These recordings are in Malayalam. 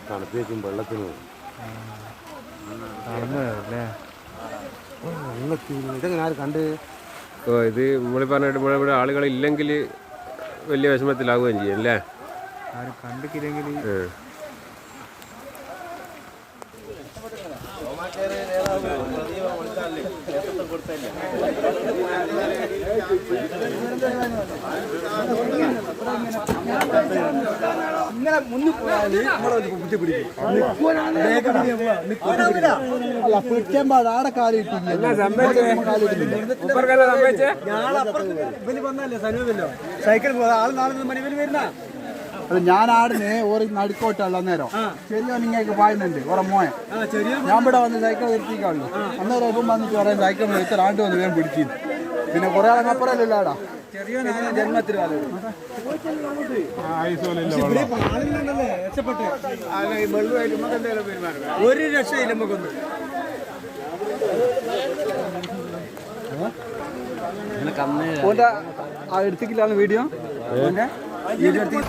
തണുപ്പേക്കും വെള്ളത്തിനും ഇതെങ്ങനെ ആര് കണ്ട് ഇത് നമ്മളീ പറഞ്ഞിട്ട് ഇവിടെ ആളുകളില്ലെങ്കിൽ വലിയ വിഷമത്തിലാവുകയും ചെയ്യും അല്ലേ? ആരും കണ്ടിട്ടില്ലെങ്കിൽ ഇങ്ങനെ മുന്നിൽ പോയാൽ പിടിക്കാൻ പാടാ ആടെ കാലിട്ടില്ല സൈക്കിൾ പോകാം ആൾ 4 മണി വരെ വരുന്ന അത് ഞാൻ ആടുന്നേ ഓരോ നടുക്കോട്ടുള്ള അന്നേരം ശരിയോ നിങ്ങൾക്ക് പായുന്നുണ്ട് ഓരോ മോയെ ഞാൻ ഇവിടെ വന്ന് സൈക്കിൾ നിർത്തിക്കാള്ളു അന്നേരം ഇപ്പം വന്നിട്ട് പറയാം സൈക്കിൾ നിർത്തി ആണ്ട് വന്ന് വേഗം പിടിക്കുന്നു പിന്നെ കുറെ ആളങ്ങപ്പുറല്ലോ ആടാ ജന്മത്തിൽ ഒരു രക്ഷയില്ല നമുക്കൊന്നും ഓന്റെ എടുത്തിക്കില്ലാന്ന് വീഡിയോ ഓന്റെ വീഡിയോ എടുത്തി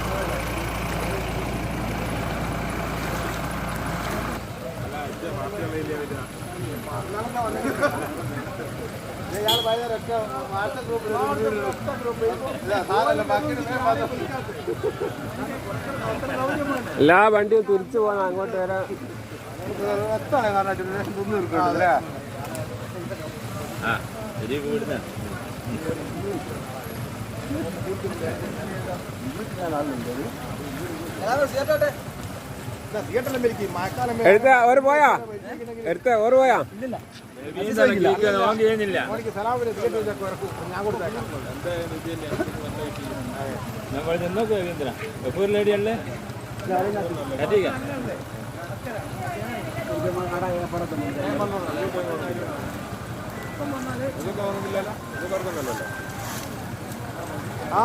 എല്ലാ വണ്ടിയും തിരിച്ചു പോകാൻ അങ്ങോട്ട് വരാൻ എടുത്ത ഓര് പോയാ എടുത്ത ഓര് പോയാ ലേഡിയല്ലേ ആ